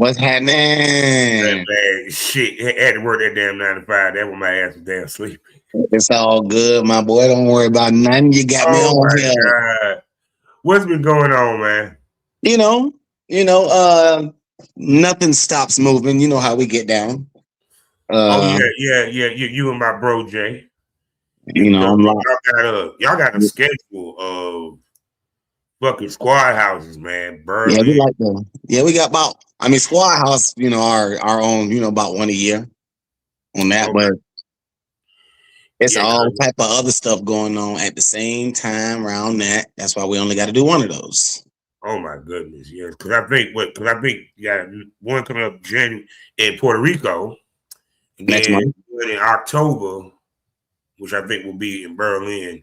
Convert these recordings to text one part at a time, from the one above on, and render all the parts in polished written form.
What's Man, happening? shit, had to work that damn 9 to 5. That when my ass was damn sleepy. It's all good, my boy. Don't worry about nothing. You got me Oh on my here. god, what's been going on, man? You know, you know, uh, nothing stops moving. You know how we get down. Oh Uh, yeah. You and my bro Jay. you know, I'm like, Y'all got a schedule of fucking squad houses, man. yeah, we Berlin. like the, yeah, we got about, Squad House, our own, about one a year on that, Okay. but it's Yeah, all 'cause- type of other stuff going on at the same time around that. That's why we only got to do one of those oh my goodness, yes. Because I think yeah, one coming up January in Puerto Rico, and next then month. one in October, which I think will be in Berlin.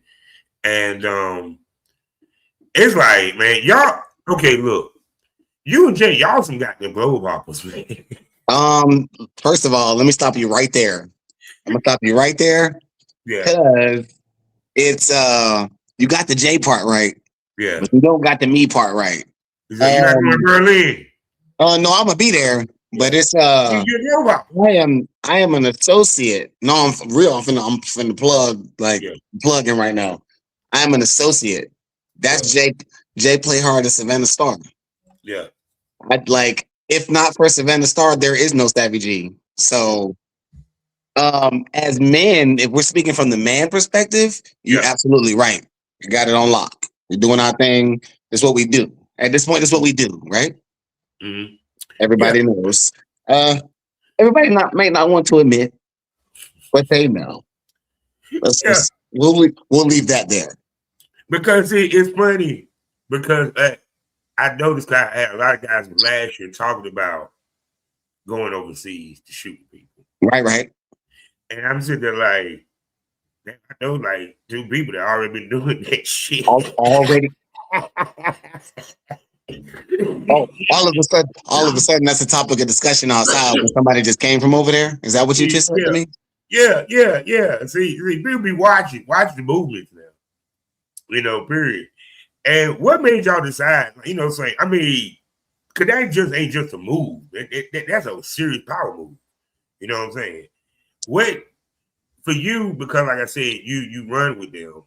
And it's like, man, y'all okay, look, you and Jay, y'all some goddamn globe hoppers, man. Um, First of all, let me stop you right there. I'm gonna stop you right there Yeah, because it's you got the J part right, yeah. but you don't got the me part right. You're not going to Berlin. No, I'm gonna be there, but Yeah. it's You're a globe hopper. I am an associate. No, I'm finna Yeah, plugging right now. I am an associate. That's uh, Jake. Jay play hard at Savannah Star. yeah. I'd like if not for Savannah Star, there is no Savvy G. So as men, if we're speaking from the man perspective, you're Yeah. absolutely right. You got it on lock. We're doing our thing. That's what we do. At this point, that's what we do, right? Mm-hmm. Yeah. Everybody knows. Uh Everybody not may not want to admit, but they know. Let's Yeah. just we'll leave that there. Because it's funny. Because I noticed I had a lot of guys last year talking about going overseas to shoot people. Right, right. And I'm sitting there like, man, I know like two people that already been doing that shit. Already, all of a sudden, that's a topic of discussion outside when somebody just came from over there. Is that what you just said to Yeah, me? yeah. See, people be watch the movements now. Period. And what made y'all decide? Saying, I mean, cause that just ain't just a move. That's a serious power move. You know what I'm saying? What for you? Because like I said, you run with them.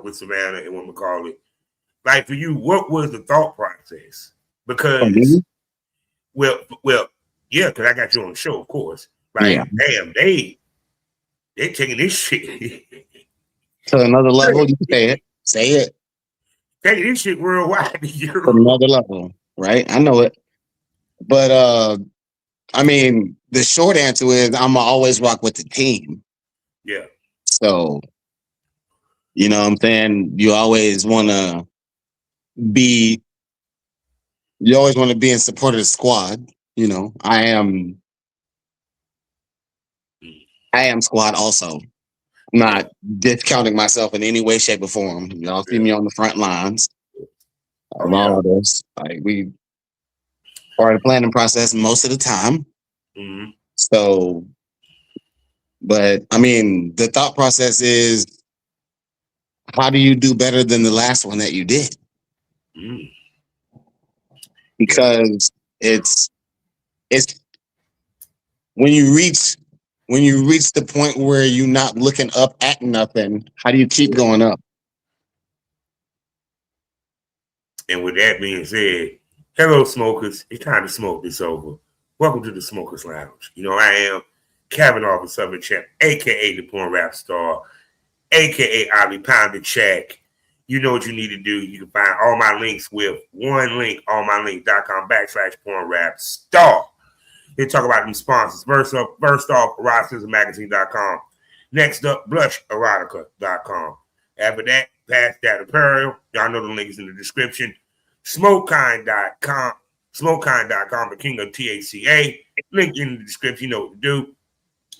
With Savannah and what we call it. Like for you, what was the thought process? For Because me? well, yeah, because I got you on the show, of course. Yeah. Like, damn, they taking this shit, To another level, you say it. Say it. taking this shit worldwide. To another level. Right? I know it. But the short answer is I'ma always rock with the team. Yeah, So, you know what I'm saying? Be you always want to be in support of the squad. You know, I am squad also. yeah, Not discounting myself in any way, shape, or form. Y'all see yeah. me on the front lines Oh of yeah. all of this. Like we part of the planning process most of the time. Mm-hmm. So, but the thought process is how do you do better than the last one that you did? Mm-hmm. Yeah. Because it's when you reach the point where you're not looking up at nothing, how do you keep going up? And with that being said, hello, smokers. It's time to smoke this over. Welcome to the Smokers Lounge. I am Kavanaugh, the Southern Champ, aka the Porn Rap Star, aka Ali Pound the Check. You know what you need to do. You can find all my links with one link, allmylink.com/porn rap star. They talk about them sponsors. First off, eroticismmagazine.com. Next up, blusherotica.com. After that, Past That Apparel. Y'all know the link is in the description. Smokekind.com. Smokekind.com, the king of THCA. Link in the description. You know what to do.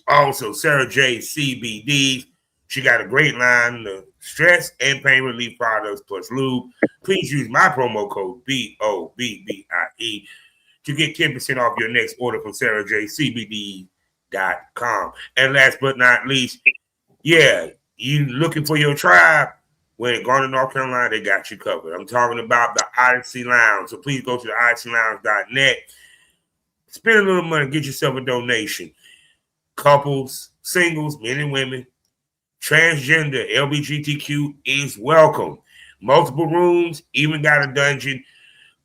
Also, Sarah J. CBDs. She got a great line of stress and pain relief products plus lube. Please use my promo code BOBBIE to get 10% off your next order from SarahJCBD.com. And last but not least, yeah, you looking for your tribe? When in Garner, North Carolina, they got you covered. I'm talking about the Odyssey Lounge. So please go to the odysseylounge.net. Spend a little money, get yourself a donation. Couples, singles, men and women, transgender, LGBTQ is welcome. Multiple rooms, even got a dungeon.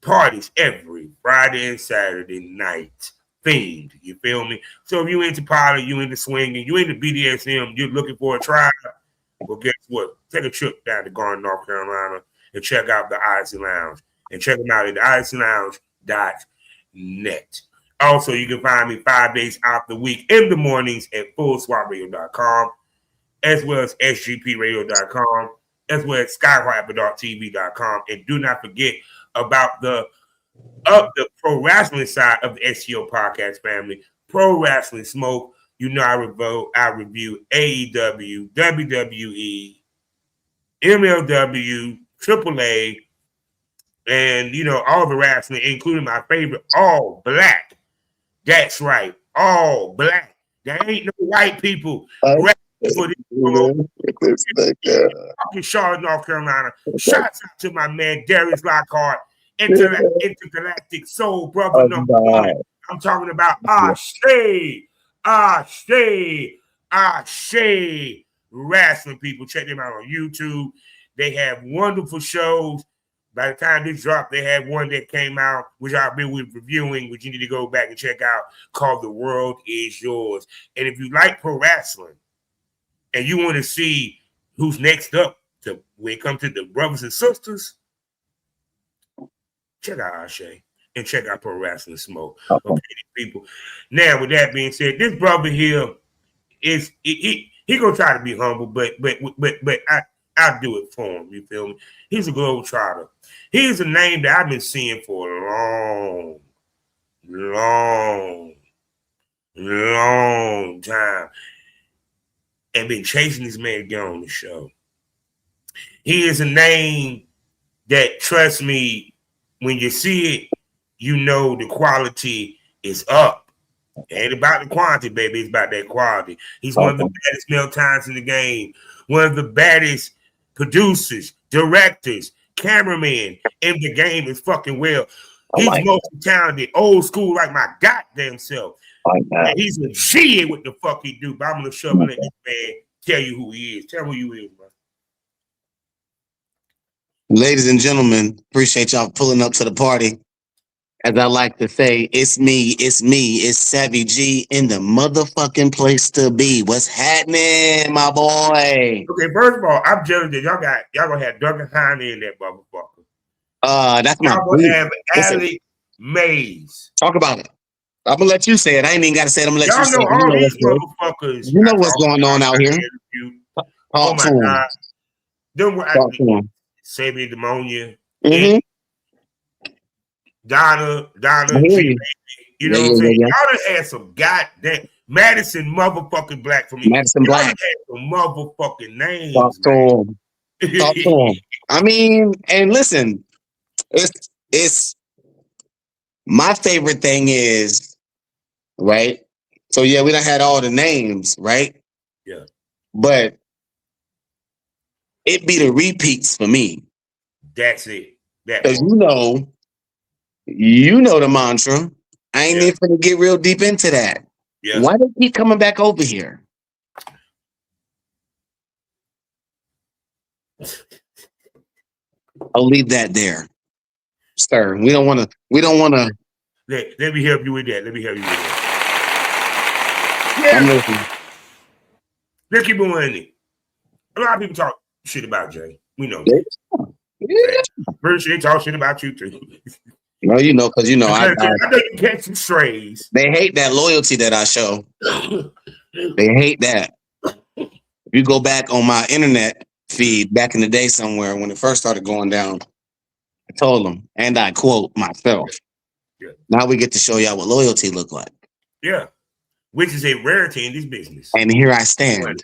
Parties every Friday and Saturday night. Themed, you feel me? So if you into poly, you into swinging, you into BDSM, you're looking for a tribe, well, guess what? Take a trip down to Garden, North Carolina, and check out the Odyssey Lounge. And check them out at odysseylounge.net. Also, you can find me 5 days out the week in the mornings at fullswapradio.com, as well as sgpradio.com, as well as skyharper.tv.com. And do not forget about the pro wrestling side of the SEO podcast family, Pro Wrestling Smoke. You know, I review AEW, WWE, MLW, AAA, and you know, all the wrestling, including my favorite, All Black. That's right, All Black. There ain't no white people for this fucking Charlotte, North Carolina. Shouts out to my man Darius Lockhart, intergalactic soul brother number one. I'm talking about Ashe wrestling people. Check them out on YouTube. They have wonderful shows. By the time this dropped, they had one that came out, which I've been reviewing, which you need to go back and check out, called The World Is Yours. And if you like pro wrestling and you want to see who's next up when it comes to the brothers and sisters, check out Ashe and check out Pro Wrestling Smoke. Okay, people. Now, with that being said, this brother here is he gonna try to be humble, but I'll do it for him. You feel me? He's a globetrotter. He's a name that I've been seeing for a long time, and been chasing this man to get on the show. He is a name that, trust me, when you see it, you know the quality is up. It ain't about the quantity, baby. It's about that quality. He's one of the baddest male talents in the game. One of the baddest producers, directors, cameramen in the game is fucking well. He's multi-talented, old school like my goddamn self. And he's a G what the fuck he do. But I'm going to shove and let this man tell you who he is. Tell me who you is, bro. Ladies and gentlemen, appreciate y'all pulling up to the party. As I like to say, it's me, it's Savvy G in the motherfucking place to be. What's happening, my boy? Okay, first of all, I'm jealous that y'all gonna have Duncan Hine in that motherfucker. That's my y'all gonna have Alec Mays. Talk about it. I'm gonna let you say it. I ain't even gotta say it. I'm gonna let you say it. Y'all know all these motherfuckers. You know what's going on out here. Oh my God. Them were Sabian Demonia. Mm-hmm. Donna, G, you know what I'm saying? Y'all done had some goddamn Madison motherfucking Black for me. Madison Black. Had some motherfucking names. Talk to him. I mean, and listen, it's my favorite thing is, right? So yeah, we done had all the names, right? Yeah. But it be the repeats for me. That's it. Because you know the mantra. I ain't even gonna get real deep into that. Yeah. Why do they keep coming back over here? I'll leave that there, sir. We don't want to. Let me help you with that. Yeah. Let's keep going. A lot of people talk shit about Jay. We know that. Yeah. Pretty sure they talk shit about you too. Well, you know, because I know you catch some strays. They hate that loyalty that I show. They hate that. If you go back on my internet feed back in the day somewhere when it first started going down, I told them, and I quote myself, now we get to show y'all what loyalty look like. Yeah. Which is a rarity in this business. And here I stand.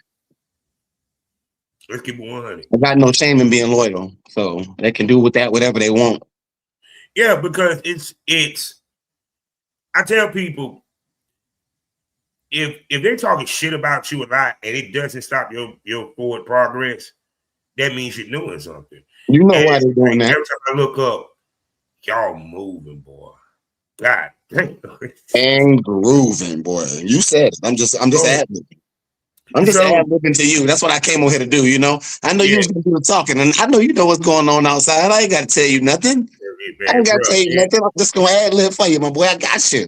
Let's keep it 100. I got no shame in being loyal. So they can do with that whatever they want. Yeah, because it's I tell people, if they're talking shit about you a lot and it doesn't stop your forward progress, that means you're doing something. You know why they're doing that. Every time I look up, y'all moving, boy. God damn. And grooving, boy. You said it. I'm just Oh, ad-libbing. I'm just so ad-libbing to you. That's what I came over here to do, you know? I know you yeah, was going to do the talking, and I know you know what's going on outside. I ain't got to tell you nothing. I man, ain't got bro. to tell you Yeah. nothing. I'm just going to ad-lib for you, my boy. I got you.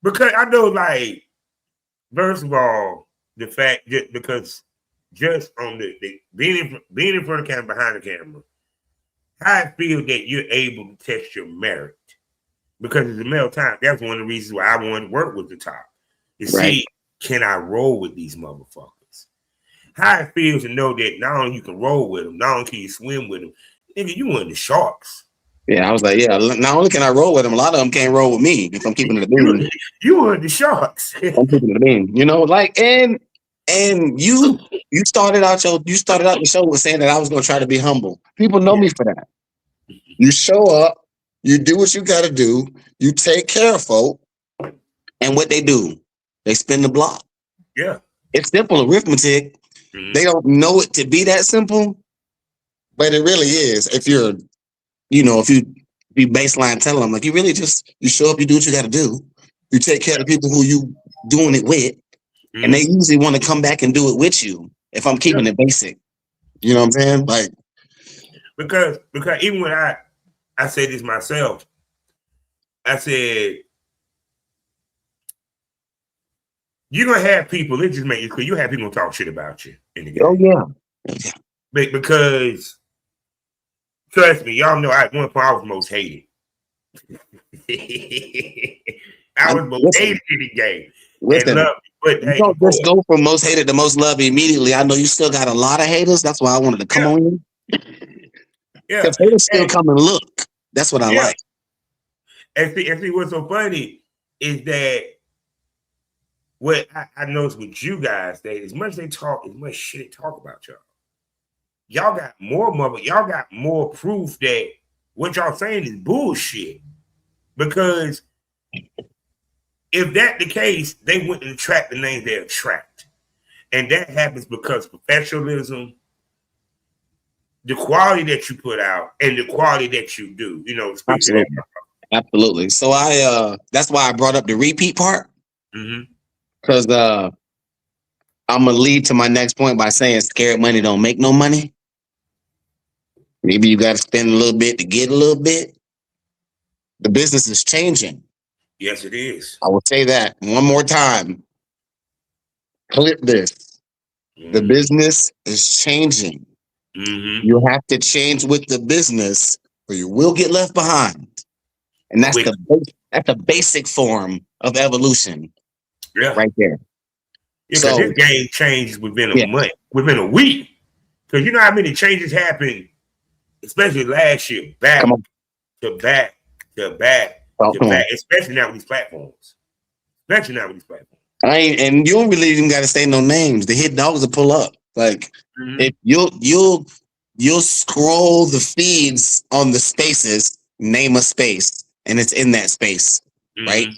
Because I know, like, first of all, the fact that because just on the being in front of the camera, behind the camera, I feel that you're able to test your merit. Because it's a male time. That's one of the reasons why I wanted to work with the top. To Right. see, can I roll with these motherfuckers? How it feels to know that not only you can roll with them, not only can you swim with them, nigga, you one of the sharks. Yeah, I was like, yeah, not only can I roll with them, a lot of them can't roll with me if I'm keeping it a bean. You one of the sharks. I'm keeping it a bean. You know, like, and you started out the show with saying that I was going to try to be humble. People know Yeah. me for that. You show up, you do what you got to do, you take care of folk, and what they do, they spin the block. Yeah. It's simple arithmetic. Mm-hmm. They don't know it to be that simple, but it really is. If you're, if you be baseline tell them, like, you really just, you show up, you do what you got to do. You take care of the people who you doing it with, and they usually want to come back and do it with you. If I'm keeping it basic, you know what I'm saying? Like, because even when I said this myself, I said, you're gonna have people, it just make you, because you have people talk shit about you in the game. oh yeah. Because trust me, y'all know at one point I was most hated. I was most hated in the game. And love, but you don't just go from most hated to most loved immediately. I know you still got a lot of haters. That's why I wanted to come on you. Yeah. Because haters still come and look. That's what I like. And see what's so funny is that what I noticed with you guys, that as much shit they talk about y'all. Y'all got more proof that what y'all saying is bullshit. Because if that the case, they wouldn't attract the names they attract. And that happens because professionalism, the quality that you put out, and the quality that you do, speak to that. Absolutely. So that's why I brought up the repeat part. Mm-hmm. Because I'm gonna lead to my next point by saying scared money don't make no money. Maybe you gotta spend a little bit to get a little bit. The business is changing. Yes, it is. I will say that one more time. Clip this. Mm-hmm. The business is changing. Mm-hmm. You have to change with the business or you will get left behind. And that's the basic form of evolution. Yeah. Right there. Yeah, because this game changes within a month, within a week. Because you know how many changes happened, especially last year, back to back to back to back, especially now with these platforms. And you don't really even got to say no names. The hit dogs will pull up. Like, if you'll scroll the feeds on the spaces, name a space, and it's in that space, right?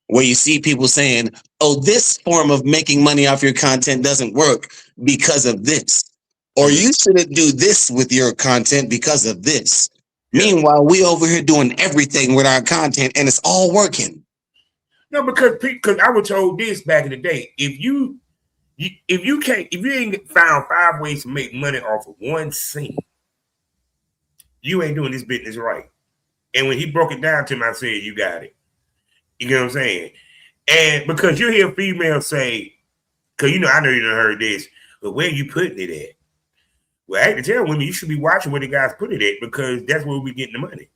Where you see people saying, oh, this form of making money off your content doesn't work because of this. Or you shouldn't do this with your content because of this. Meanwhile, we over here doing everything with our content and it's all working. No, because I was told this back in the day. If you ain't found 5 ways to make money off of one scene, you ain't doing this business right. And when he broke it down to me, I said, you got it. You know what I'm saying? And because you hear females say, because I know you done heard this, but where you putting it at? Well, I hate to tell women, you should be watching where the guys put it at, because that's where we getting the money.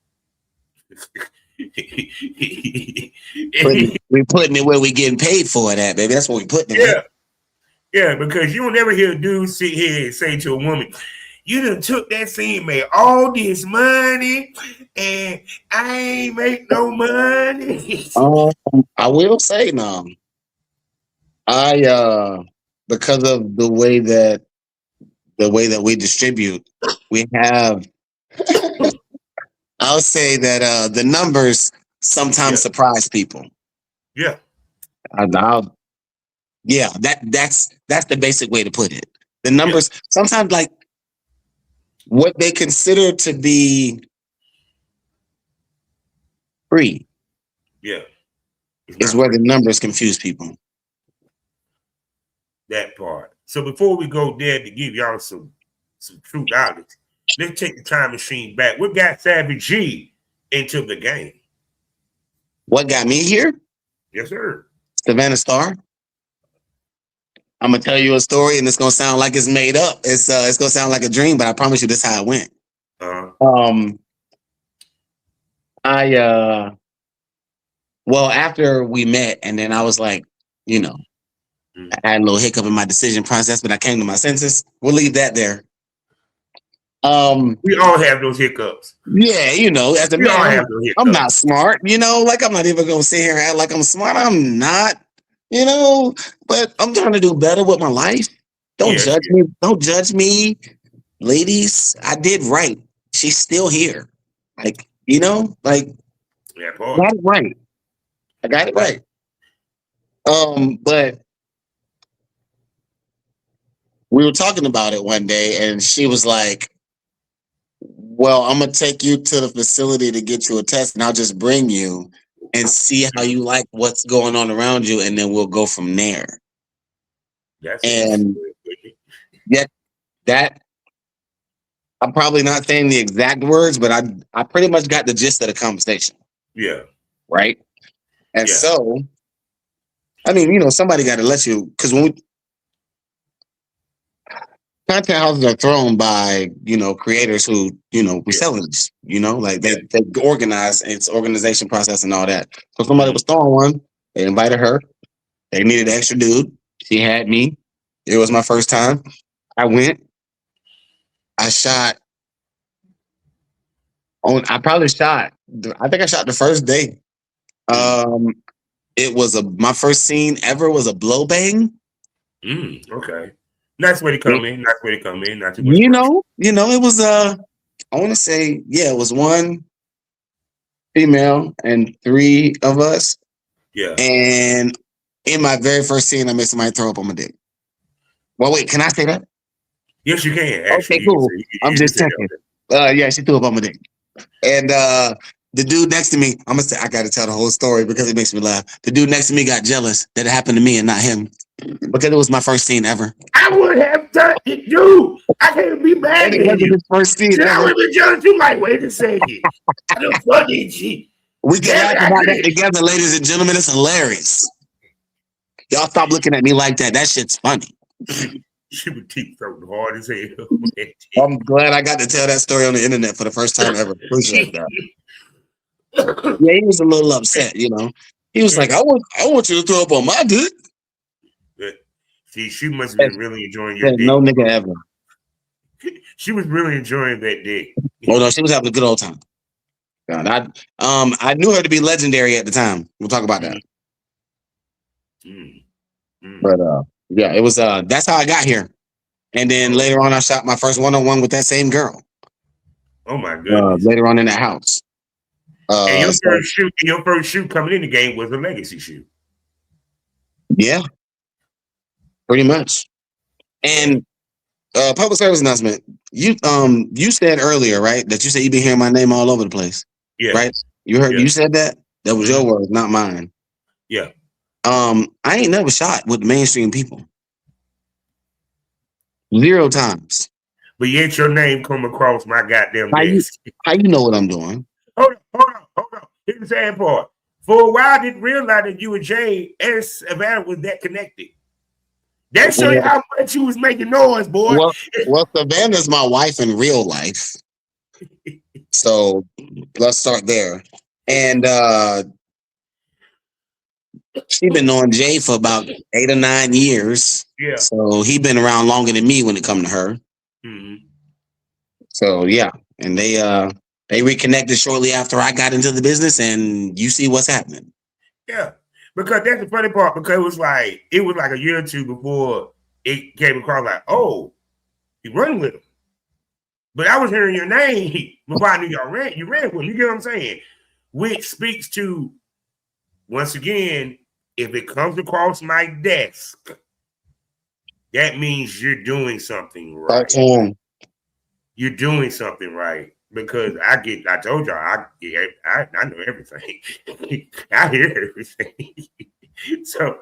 We're putting it where we getting paid for it at, baby. That's what we putting it at. Yeah, because you don't never hear a dude sit here and say to a woman, you done took that scene, made all this money, and I ain't make no money. I will say now, because of the way that we distribute, we have I'll say that the numbers sometimes surprise people. Yeah. That's the basic way to put it. The numbers sometimes, like, what they consider to be free Yeah. It's where the numbers confuse people. That part. So before we go there to give y'all some true knowledge, let's take the time machine back. What got Savage G into the game? What got me here? Yes, sir. Savanna Star. I'm gonna tell you a story, and it's gonna sound like it's made up. It's gonna sound like a dream, but I promise you, this is how it went. Uh-huh. Well, after we met, and then I was like, you know, I had a little hiccup in my decision process, but I came to my senses. We'll leave that there. We all have those hiccups. Yeah, you know, as a We all man, have those hiccups. I'm not smart, you know, like I'm not even gonna sit here and act like I'm smart. I'm not, you know, but I'm trying to do better with my life. Don't judge me. Don't judge me. Ladies, I did right. She's still here. Like, you know, like Yeah, I got it right. I got it right. But we were talking about it one day, and she was like, well, I'm gonna take you to the facility to get you a test, and I'll just bring you and see how you like what's going on around you, and then we'll go from there. And yet that I'm probably not saying the exact words, but I pretty much got the gist of the conversation. Yeah. Right. And so, I mean, you know, somebody got to let you, because when content houses are thrown by, you know, creators who, you know, we sell these, you know, like they organize, it's organization process and all that. So somebody was throwing one, they invited her, they needed an extra dude. She had me. It was my first time. I went, I think I shot the first day. It was my first scene ever was a blow bang. Okay. Nice way to come in. Nice way to come in. Not too much. You know, it was I want to say, yeah, it was one female and 3 of us. Yeah. And in my very first scene, I made somebody throw up on my dick. Well, wait, can I say that? Yes, you can. Actually, okay, cool. I'm just checking. Yeah, she threw up on my dick. And the dude next to me, I'm gonna say I gotta tell the whole story because it makes me laugh. The dude next to me got jealous that it happened to me and not him. Because it was my first scene ever. I would have done it, dude. I can't be mad at you. His first scene ever. I would have been jealous too. Like, wait a second. The funny shit. We can laugh about that together, ladies and gentlemen. It's hilarious. Y'all stop looking at me like that. That shit's funny. She would keep throwing hard as hell. I'm glad I got to tell that story on the internet for the first time ever. Appreciate that. Yeah, he was a little upset, you know. He was like, I want you to throw up on my dick. See, she must have been really enjoying your dick. No nigga ever. She was really enjoying that dick. Oh no, she was having a good old time. God, I knew her to be legendary at the time. We'll talk about that. But yeah, it was that's how I got here. And then later on I shot my first one-on-one with that same girl. Oh my goodness. Later on in that house. And your first shoot coming in the game was a legacy shoot. Yeah. Pretty much. And public service announcement. You said earlier, right, that you said you've been hearing my name all over the place. Yeah. Right? You heard you said that? That was your words, not mine. Yeah. I ain't never shot with mainstream people. 0 times. But yet your name come across my goddamn desk. How you know what I'm doing? Hold on. Here's the sad part. For a while, I didn't realize that you and Jay and Savanna was that connected. That show you how much you was making noise, boy. Well, Savannah's my wife in real life. So let's start there. And she been knowing Jay for about 8 or 9 years. Yeah. So he been around longer than me when it come to her. Mm-hmm. So yeah, and they reconnected shortly after I got into the business, and you see what's happening. Yeah, because that's the funny part. Because it was like a year or two before it came across. Like, oh, you run with him. But I was hearing your name before I knew you ran with him. You get what I'm saying? Which speaks to, once again, if it comes across my desk, that means you're doing something right. You're doing something right. because I told y'all, I know everything. I hear everything. so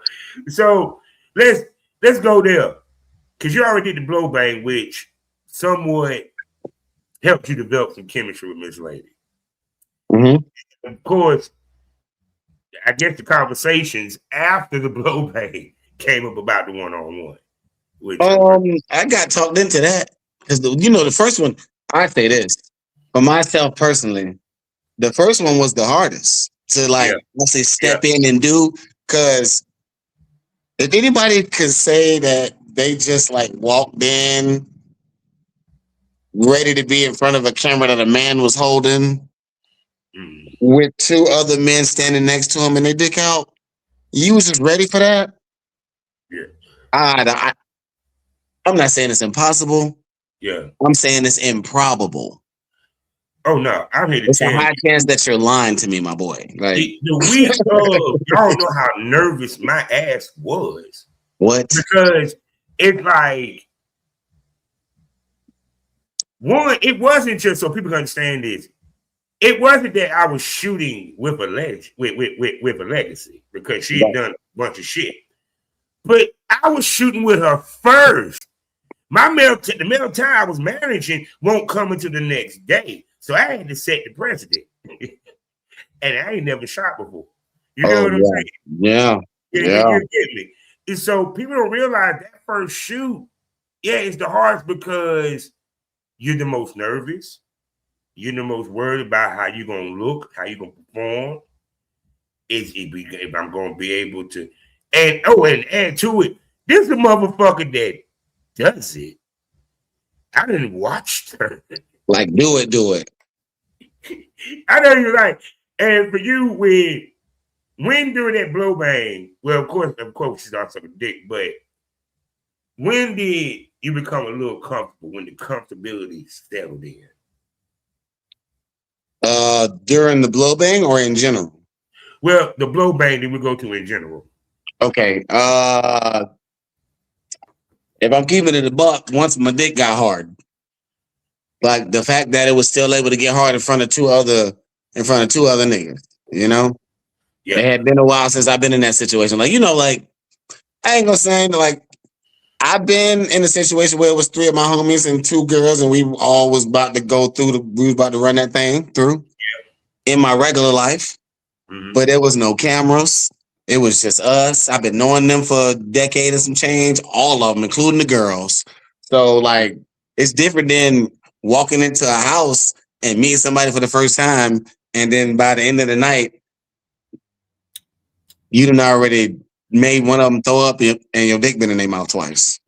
let's go there. Because you already did the blow bang, which somewhat helped you develop some chemistry with Miss Lady. Mm-hmm. Of course, I guess the conversations after the blow bang came up about the one-on-one. I got talked into that because the first one. I say this for myself personally. The first one was the hardest to let's say step in and do, because if anybody could say that they just walked in ready to be in front of a camera that a man was holding with two other men standing next to him and they dick out, you was just ready for that. Yeah. I'm not saying it's impossible. Yeah. I'm saying it's improbable. Oh no, I'm here to it's tell you. It's a high chance that you're lying to me, my boy. The week of, y'all don't know how nervous my ass was. What? Because it's like, one, it wasn't just so people can understand this. It wasn't that I was shooting with a legacy because she had done a bunch of shit. But I was shooting with her first. The male time I was managing won't come until the next day. So I had to set the precedent. And I ain't never shot before. You know what I'm saying? Yeah. You get me? And so people don't realize that first shoot, it's the hardest because you're the most nervous. You're the most worried about how you're going to look, how you're going to perform. If I'm going to be able to. And add to it, this is a motherfucker that does it. I didn't watch her. Do it. I know you're right. And for you, when during that blow bang, well, of course, she's also a dick, but when did you become a little comfortable, when the comfortability settled in? During the blow bang or in general? Well, the blow bang that we go to in general. Okay. If I'm keeping it a buck, once my dick got hard, like the fact that it was still able to get hard in front of two other niggas, Yeah. It had been a while since I've been in that situation. I ain't gonna say I've been in a situation where it was three of my homies and two girls, and we all was about to we was about to run that thing through in my regular life. Mm-hmm. But there was no cameras. It was just us. I've been knowing them for a decade and some change, all of them, including the girls. So it's different than walking into a house and meeting somebody for the first time, and then by the end of the night, you done already made one of them throw up and your dick been in their mouth twice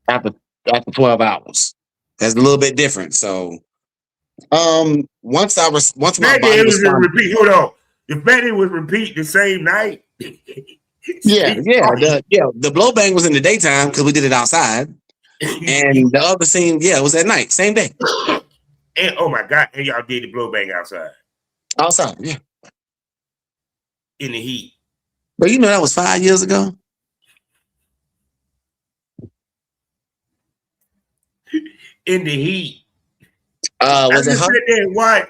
after 12 hours. That's a little bit different. So, once my body was repeat. Hold on, the fact it was repeat the same night. The blow bang was in the daytime because we did it outside, and the other scene, it was at night, same day. And oh my god, and y'all did the blow bang outside. Outside, yeah, in the heat. But that was 5 years ago. In the heat. Was it hot?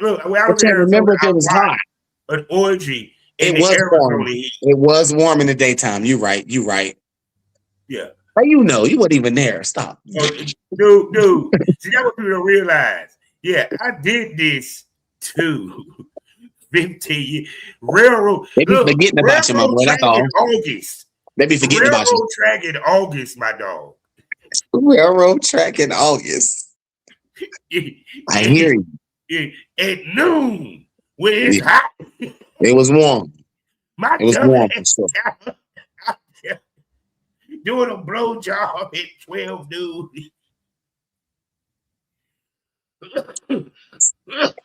Look, I can't remember if it was hot. An orgy. It was warm. It was warm in the daytime. You're right. Yeah. How you wasn't even there. Stop. Dude. See, that's what people don't realize. Yeah, I did this too. 15 years. Railroad. They be forgetting about you, my boy. That's all. August. They be forgetting about you. Railroad track in August, my dog. Railroad track in August. I hear you. At noon, when it's hot. It was warm. It was warm for sure. Doing a blow job at 12 noon. But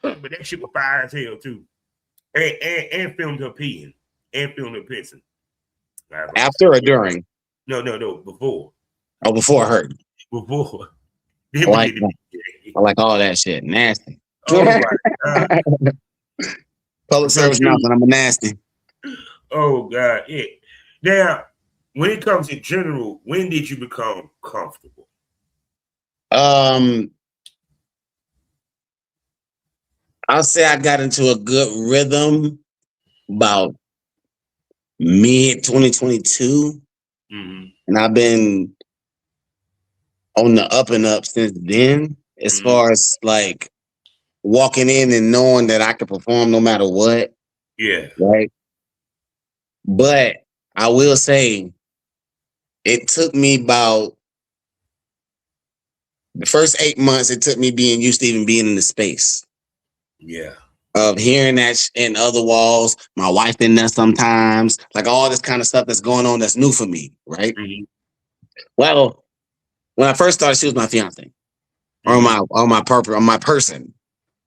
that shit was fire as hell too. And filmed her peeing. And filmed her pissing. After or during? No, before. Oh, before I heard. Before. I like all that shit. Nasty. Oh my God. Public service announcement. I'm a nasty. Oh God. Yeah. Now, when it comes in general, when did you become comfortable? I'll say I got into a good rhythm about mid 2022, Mm-hmm. and I've been on the up and up since then. As Mm-hmm. far as like walking in and knowing that I could perform no matter what, Yeah. right? But I will say it took me about the first 8 months. It took me being used to even being in the space Yeah. of hearing that in other walls. My wife in there sometimes, like all this kind of stuff that's going on that's new for me, right? Mm-hmm. Well, when I first started, she was my fiance or Mm-hmm. my person.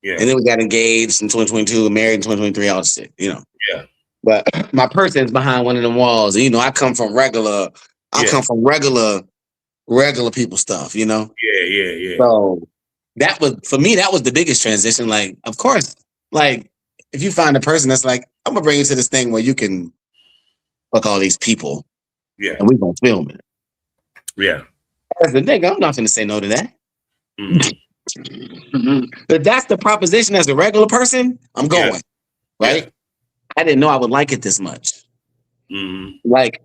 Yeah. And then we got engaged in 2022, married in 2023, all this shit, Yeah. But my person's behind one of them walls. And, I come from Yeah. regular people stuff. Yeah. Yeah. Yeah. So that was, for me, that was the biggest transition. Like, of course, like, if you find a person that's like, I'm gonna bring you to this thing where you can fuck all these people Yeah. and we're gonna film it. Yeah. As the nigga, I'm not gonna say no to that. Mm-hmm. But that's the proposition as a regular person, I'm Yeah. going, right? Yeah. I didn't know I would like it this much. Mm-hmm. Like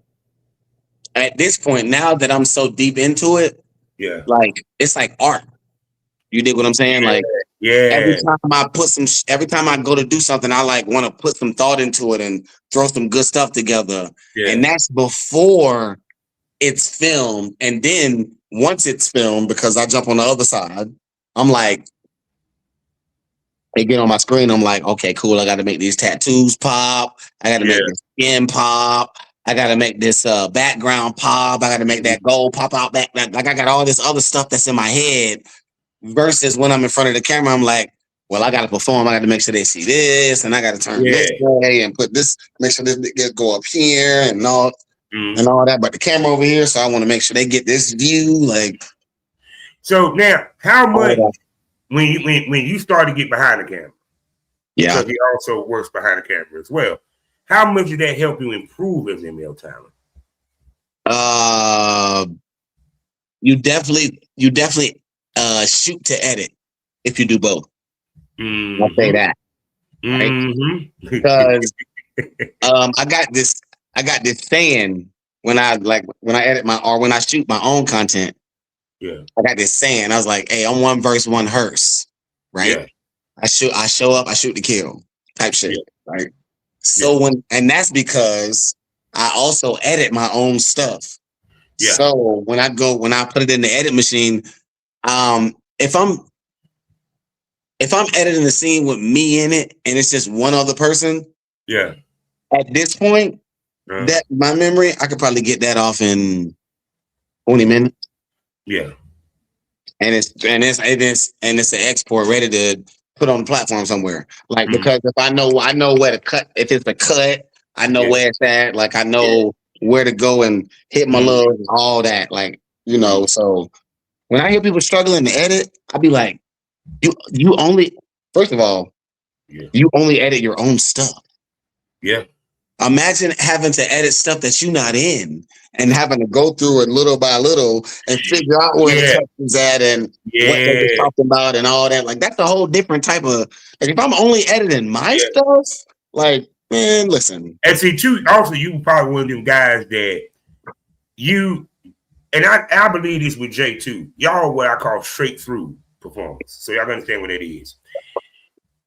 at this point, now that I'm so deep into it, Yeah. like it's like art. You dig what I'm saying? Like Yeah. every time I go to do something, I like want to put some thought into it and throw some good stuff together. Yeah. And that's before it's filmed. And then once it's filmed, because I jump on the other side, I'm like, they get on my screen. I'm like, okay, cool. I got to make these tattoos pop. I got to Yeah. make this skin pop. I got to make this background pop. I got to make that gold pop out back. Like I got all this other stuff that's in my head. Versus when I'm in front of the camera, I'm like, well, I got to perform. I got to make sure they see this, and I got to turn this way and put this. Make sure this go up here and all that. But the camera over here, so I want to make sure they get this view. Like, so now, how much that. when you start to get behind the camera? Yeah. Because he also works behind the camera as well. How much did that help you improve as an male talent? You definitely shoot to edit if you do both. Mm-hmm. I'll say that. Right? Mm-hmm. Because I got this saying when I edit when I shoot my own content. Yeah. I got this saying. I was like, hey, I'm one verse, one hearse. Right? Yeah. I show up, I shoot to kill type shit. Yeah. Right. So and that's because I also edit my own stuff. Yeah. So when I put it in the edit machine, if I'm editing the scene with me in it and it's just one other person, yeah. At this point, that my memory, I could probably get that off in 20 minutes. Yeah. And it's an export ready to put on the platform somewhere. Like because if I know where to cut, if it's a cut, I know where it's at. Like I know where to go and hit my little all that. Like, so when I hear people struggling to edit, I'd be like, you only, first of all, you only edit your own stuff. Yeah. Imagine having to edit stuff that you're not in and having to go through it little by little and figure out where the cut is at and what they're talking about and all that. Like that's a whole different type of, like if I'm only editing my stuff, like, man, listen. And see, too, also you probably one of them guys that and I believe this with Jay too. Y'all what I call straight through performance. So y'all understand what that is.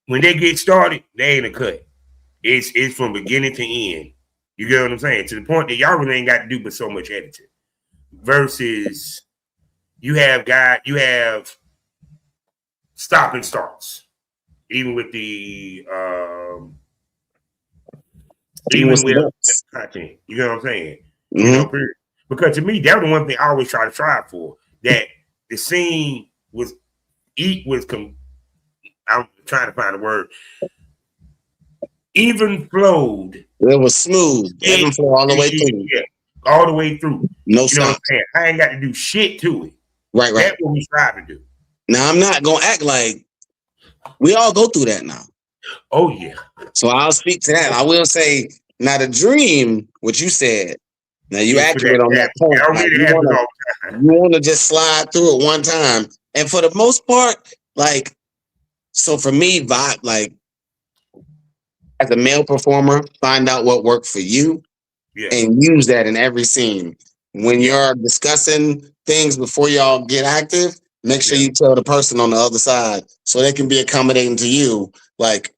When they get started, they ain't a cut. It's from beginning to end. You get what I'm saying? To the point that y'all really ain't got to do but so much editing. Versus you have stop and starts. Even with the content. You know what I'm saying? Mm-hmm. Because to me, that's the one thing I always try to strive for. That the scene I'm trying to find a word. Even flowed. It was smooth. Even flow all the way through. Yeah, all the way through. No stop. I ain't got to do shit to it. Right. That's what we strive to do. Now I'm not gonna act like we all go through that now. Oh yeah. So I'll speak to that. I will say now the dream, what you said. Now you accurate on that point. Like, you want to just slide through it one time, and for the most part, like So for me, vibe, like as a male performer, find out what worked for you Yeah. and use that in every scene. When Yeah. you're discussing things before y'all get active, make sure Yeah. you tell the person on the other side so they can be accommodating to you. Like,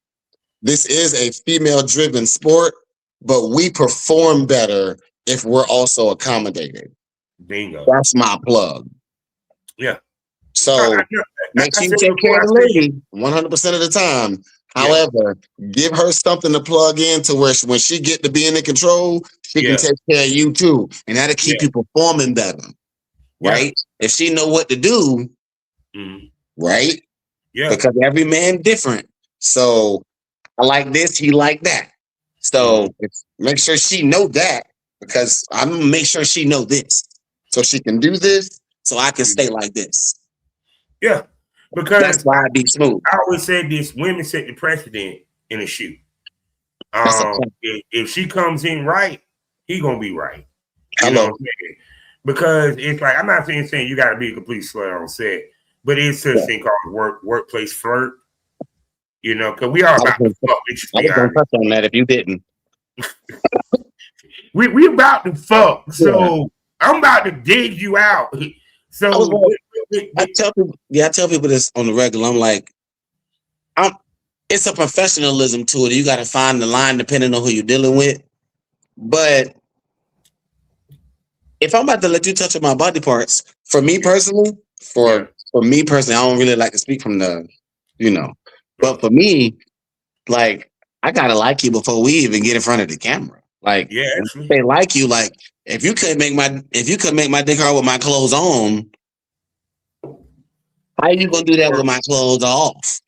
this is a female driven sport, but we perform better if we're also accommodated. Bingo. That's my plug. Yeah. No, So make I sure you said take care before, of I the said, lady 100% of the time. yeah. However, give her something to plug in to where when she get to being in control, she can Yeah. take care of you too. And that'll keep Yeah. you performing better, Yeah. right? If she know what to do, Mhm. right? Yeah. Because every man different. So I like this, he like that. Mhm. So make sure she know that because I'm gonna make sure she know this. So she can do this, so I can stay like this. Yeah. That's Because why I be smooth. I always said this: women set the precedent in a shoot. That's a point. If she comes in right, he gonna be right. You know Hello. what I'm saying? Because it's like I'm not saying you got to be a complete slut on set, but it's such Yeah. thing called workplace flirt. You know, because we are I was about to gonna, fuck. Let's just I be was gonna honest. touch on that if you didn't. We about to fuck, Yeah. so I'm about to dig you out. I was So gonna, I tell people this on the regular. I'm like, it's a professionalism to it. You gotta find the line depending on who you're dealing with. But if I'm about to let you touch on my body parts, for me personally, yeah, for me personally, I don't really like to speak from the, you know. But uh, for me, like I gotta like you before we even get in front of the camera. Like yeah, when actually, they like you, like if you couldn't make my dick hard with my clothes on, how you gonna do that with my clothes off?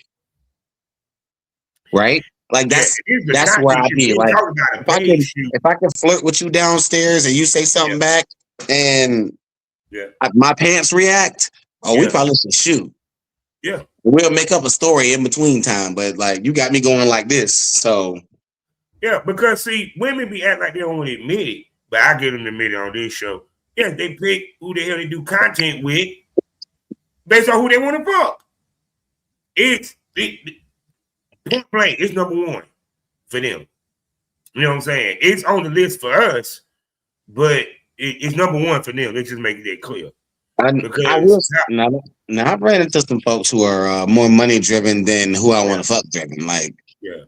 Right? Like yeah, it is a that's where content I shoot. be. We ain't Like talking about a paid shoot. if I can flirt with you downstairs and you say Yeah, something back and yeah, my pants react, oh, we yeah, probably should shoot. yeah, We'll make up a story in between time, but like you got me going like this. So yeah. Because see, women be acting like they don't want to admit it, but I get them to admit it on this show. Yeah, they pick who the hell they do content with based on who they want to fuck. It's point blank. It's number one for them. You know what I'm saying? It's on the list for us, but it's number one for them. Let's just make that clear. I will Because now I've ran into some folks who are more money driven than who I yeah, want to fuck driven. Like yeah.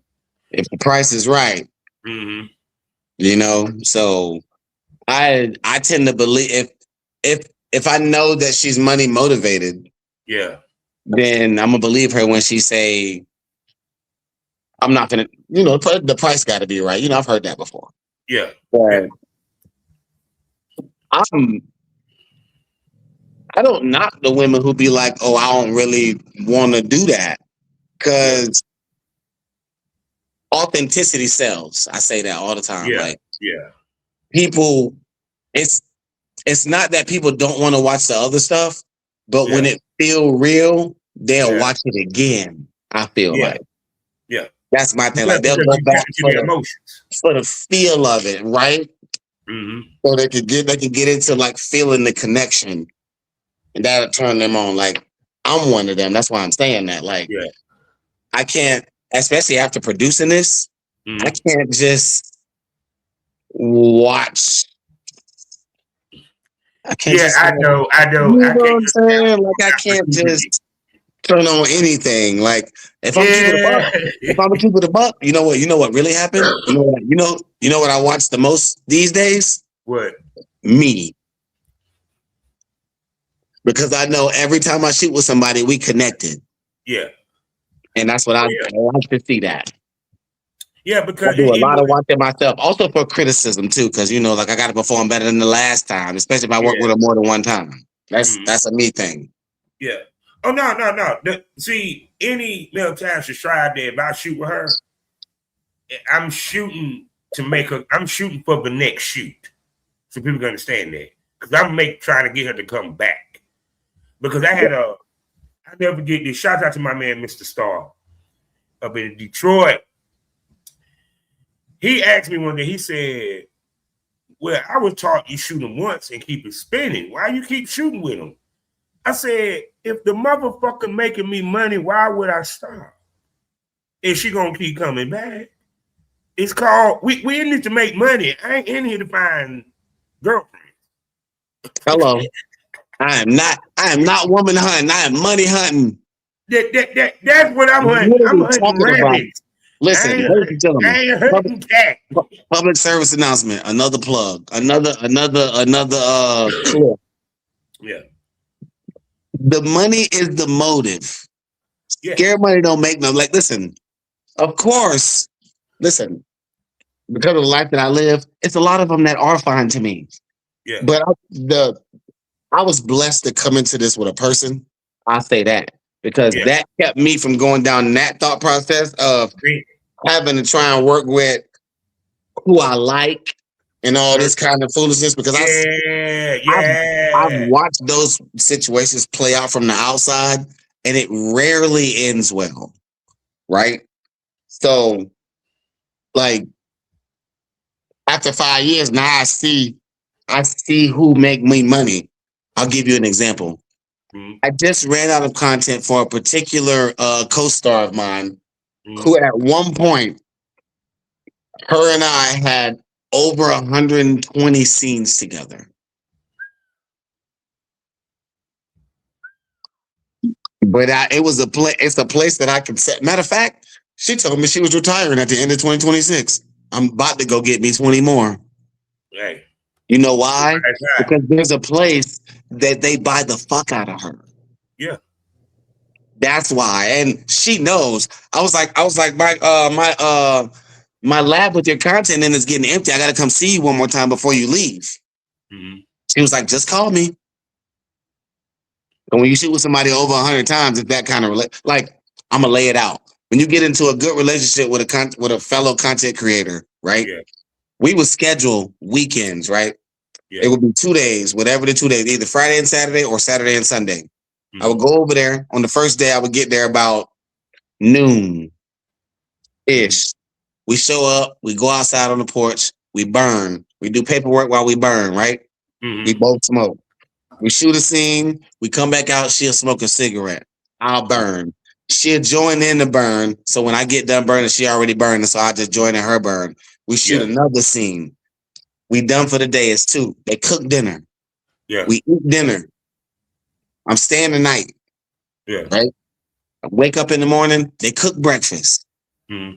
if the price is right, Mm-hmm. you know. So I tend to believe if I know that she's money motivated, Yeah. then I'm gonna believe her when she say I'm not gonna. You know, the price got to be right. You know, I've heard that before. Yeah. Yeah. But I'm I don't knock the women who be like, oh, I don't really want to do that Yeah. because authenticity sells. I say that all the time. Yeah. Like Yeah. people, it's it's not that people don't want to watch the other stuff, but when Yeah. it feel real, they'll Yeah. watch it again. I feel Yeah. like Yeah. that's my thing. Like they'll Because go you back tap into their emotions. for the feel of it, right? Mm-hmm. So they could get into like feeling the connection, and that'll turn them on. Like I'm one of them. That's why I'm saying that. Like Yeah. I can't, especially after producing this, I Mm-hmm. can't just watch. I can't Yeah, just, I know. I you know. know I what can't I'm just saying? Like I what can't you believe. just turn on anything. Like if I'm keeping a buck, Yeah. if I'm keeping a buck, you know what really happened? You know what I watch the most these days? What? Me. Because I know every time I shoot with somebody, we connected. Yeah. And that's what I Yeah. like to see that. Yeah, I because do a it lot was of watching myself, also for criticism too, because like I got to perform better than the last time, especially if I work yeah. with her more than one time. Mm-hmm. That's a me thing. Yeah. Oh no. See, any male talent should strive that if I shoot with her, I'm shooting to make her. I'm shooting for the next shoot, so people can understand that. Because I'm trying to get her to come back. Because I never forget this. Shout out to my man, Mr. Star, up in Detroit. He asked me one day. He said, "Well, I was taught you shoot them once and keep it spinning. Why you keep shooting with them?" I said, if the motherfucker making me money, why would I stop? And she gonna keep coming back. It's called we in this to make money. I ain't in here to find girlfriends. Hello. I am not woman hunting. I am money hunting. That's what I'm hunting. What are I'm we hunting talking about? rabbits. Listen, ladies and gentlemen, I ain't hunting cat. public service announcement, another plug, another clip. Yeah. The money is the motive. Yeah. Scare money don't make no, like, listen, of course, listen, because of the life that I live, it's a lot of them that are fine to me. Yeah. But I was blessed to come into this with a person. I say that because that kept me from going down that thought process of having to try and work with who I like and all this kind of foolishness. Because I've watched those situations play out from the outside, and it rarely ends well, right? So, like, after 5 years, now I see who make me money. I'll give you an example. I just ran out of content for a particular co-star of mine who at one point, her and I had over 120 scenes together. But it's a place that I can set. Matter of fact, she told me she was retiring at the end of 2026. I'm about to go get me 20 more. Right. You know why? Because there's a place that they buy the fuck out of her. Yeah. That's why. And she knows. I was like, my lab with your content in is getting empty. I gotta come see you one more time before you leave. Mm-hmm. She was like, just call me. And when you shoot with somebody over 100 times, it's that kind of like I'm gonna lay it out. When you get into a good relationship with a fellow content creator, right? Yeah. We would schedule weekends, right? Yeah. It would be 2 days, whatever the 2 days, either Friday and Saturday or Saturday and Sunday. Mm-hmm. I would go over there. On the first day, I would get there about noon-ish. Mm-hmm. We show up, we go outside on the porch, we burn. We do paperwork while we burn, right? Mm-hmm. We both smoke. We shoot a scene, we come back out, she'll smoke a cigarette. I'll burn. She'll join in the burn. So when I get done burning, she already burned, so I just join in her burn. We shoot another scene. We done for the day. It's 2. They cook dinner. Yeah. We eat dinner. I'm staying the night. Yeah. Right? I wake up in the morning, they cook breakfast. Mm-hmm.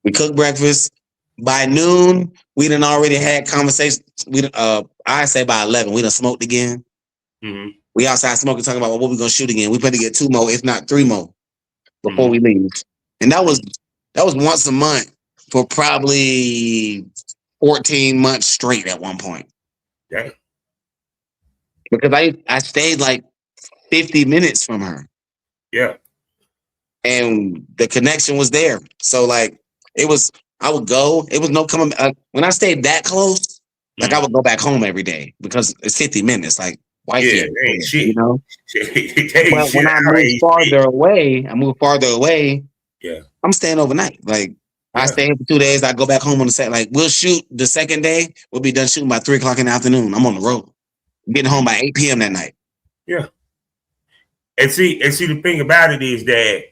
We cook breakfast. By noon, we done already had conversations. I say by 11, we done smoked again. Mm-hmm. We outside smoking, talking about what we're gonna shoot again. We better get 2 more, if not 3 more, before we leave. And that was once a month for probably 14 months straight at one point. Yeah. Because I stayed like 50 minutes from her. Yeah. And the connection was there. So like I would go. It was no coming. When I stayed that close, like I would go back home every day because it's 50 minutes. Like wifey, you know. But when I move farther away, yeah, I'm staying overnight. Like I stay for 2 days. I go back home on the set. Like we'll shoot the second day. We'll be done shooting by 3:00 in the afternoon. I'm on the road. I'm getting home by 8 p.m. that night. Yeah. And see, the thing about it is that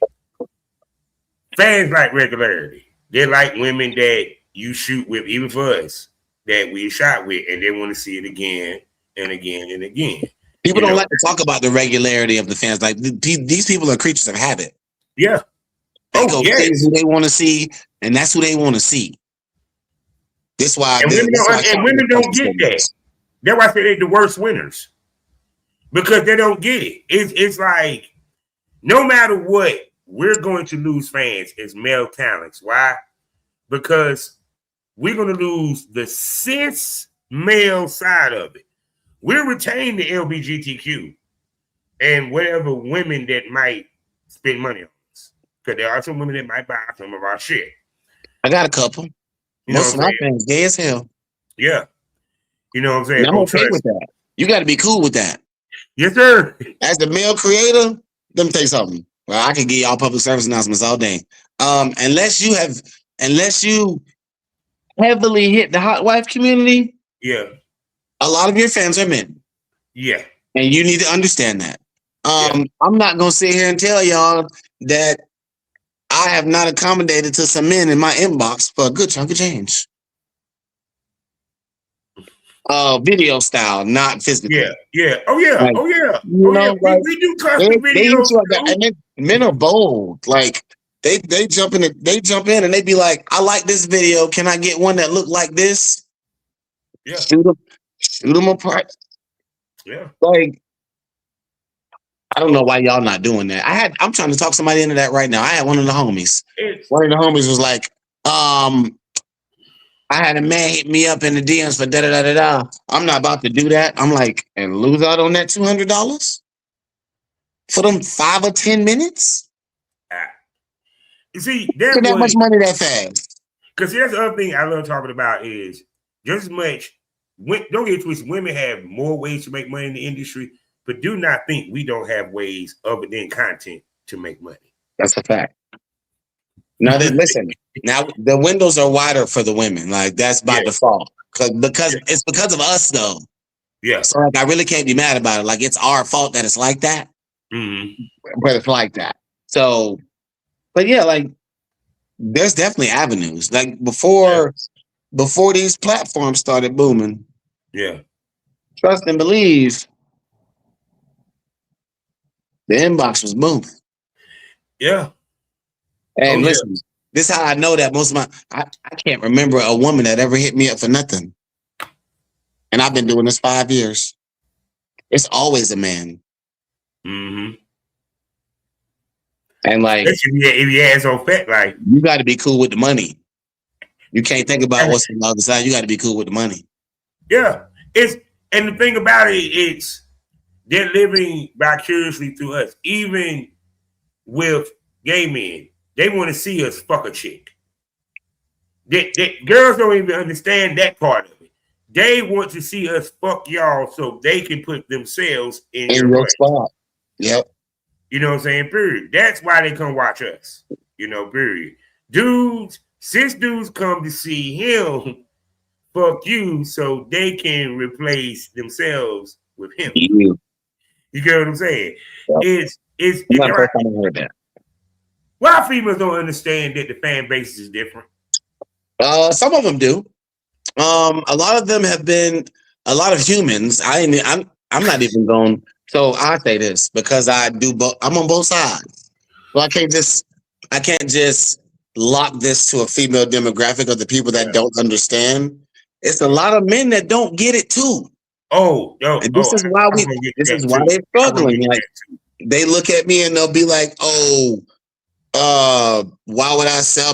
fans like regularity. They like women that you shoot with, even for us, that we shot with, and they want to see it again and again and again. People don't like to talk about the regularity of the fans. Like these people are creatures of habit. Yeah. They go see who they want to see, and that's who they want to see. That's why women don't get that. That's why I say they're the worst winners. Because they don't get it. It's like, no matter what, we're going to lose fans as male talents. Why? Because we're going to lose the cis male side of it. We'll retain the LGBTQ and whatever women that might spend money on us. Because there are some women that might buy some of our shit. I got a couple. Most of my fans gay as hell. Yeah. You know what I'm saying? And I'm okay with that. You got to be cool with that. Yes, sir. As the male creator, let me tell you something. Well, I can give y'all public service announcements all day. Unless you heavily hit the hot wife community, yeah, a lot of your fans are men. Yeah. And you need to understand that. Yeah. I'm not gonna sit here and tell y'all that I have not accommodated to some men in my inbox for a good chunk of change. Video style, not Yeah, physically. yeah. Oh yeah, Like, oh yeah, you oh yeah. know, like We do they, custom they hit videos you like that, too. and then men are bold. Like they jump in, they jump in, and they be like, "I like this video. Can I get one that look like this?" Yeah, Shoot them apart. yeah. Like I don't know So why y'all not doing that. I'm trying to talk somebody into that right now. I had one of the homies. it's One of the homies was like, I had a man hit me up in the DMs for da da da da da. I'm not about to do that. I'm like, and lose out on that $200 for them 5 or 10 minutes. ah. You see Get that that much was money that fast. because that's the other thing I love talking about is just as much. Don't get it twisted. Women have more ways to make money in the industry, but do not think we don't have ways other than content to make money. That's a fact. Now then, listen. Now the windows are wider for the women. Like that's by Yeah, default. Because it's because of us though. yeah. So like I really can't be mad about it. Like it's our fault that it's like that. Mm-hmm. But it's like that. So, but yeah, like there's definitely avenues. Like before these platforms started booming, Yeah, trust and believe, the inbox was booming. yeah. Oh And yeah. listen, this is how I know that most of I can't remember a woman that ever hit me up for nothing. And I've been doing this 5 years. It's always a man. Mm-hmm. And like If you ass on fat, like you got to be cool with the money. You can't think about what's on the other side. You got to be cool with the money. yeah. It's and the thing about it, it's they're living vicariously through us. Even with gay men, they want to see us fuck a chick. Girls don't even understand that part of it. They want to see us fuck y'all so they can put themselves in In your your place. spot. Yep. You know what I'm saying? Period. That's why they come watch us. You know, period. Cis dudes come to see him fuck you so they can replace themselves with him. You. You get what I'm saying? Yep. It's Not the first time I heard that. why females don't understand that the fan base is different. Some of them do. A lot of them have been a lot of humans. I'm not even going. So I say this because I do both. I'm on both sides. So I can't just lock this to a female demographic of the people that don't understand. It's a lot of men that don't get it too. Oh, And this is why this is why they're struggling. Like they look at me and they'll be like, "Oh, why would I sell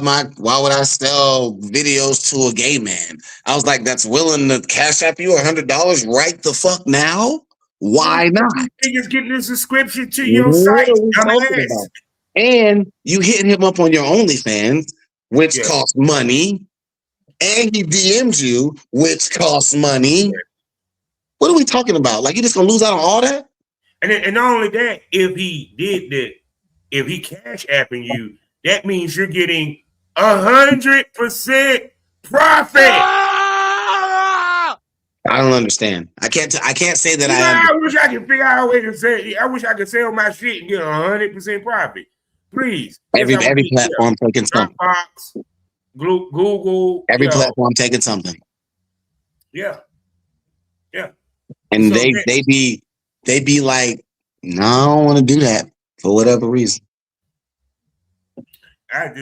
videos to a gay man?" I was like, "That's willing to cash up you $100 right the fuck now? Why not? Niggas getting a subscription to your What site, are we talking dumbass. about?" And you hitting him up on your OnlyFans, which costs money, and he DM'd you, which costs money. Yeah. What are we talking about? Like you just gonna lose out on all that? And not only that, if he did that, if he cash apping you, that means you're getting 100% profit. I don't understand. I can't say that I wish I could figure out a way to say. I wish I could sell my shit and get 100% profit. Please. Every platform taking something. Dropbox, Google. Every platform taking something. Yeah. Yeah. And so they be like, no, I don't want to do that for whatever reason. But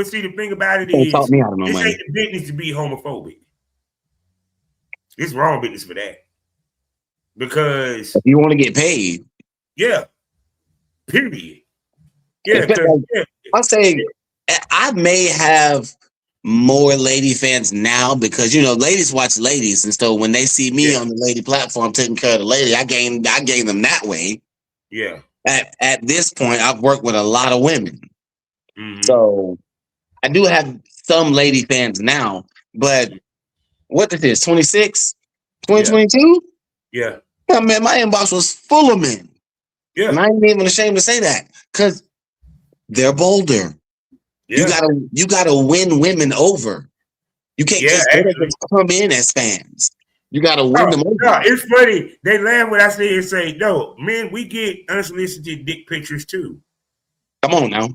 see, the thing about it is, talk me out of no this money. ain't the business to be homophobic. It's wrong business for that. Because if you want to get paid. Yeah. Period. Yeah. I'll say I may have more lady fans now because ladies watch ladies, and so when they see me on the lady platform taking care of the lady, I gain them that way. Yeah. At this point, I've worked with a lot of women, so I do have some lady fans now. But what this is 2022? Yeah. Yeah, man, my inbox was full of men. Yeah. And I ain't even ashamed to say that because they're bolder. Yeah. You gotta win women over. You can't just come in as fans. You got to win them over. No, it's funny. They laugh when I say and say, no, men, we get unsolicited dick pictures too. Come on now.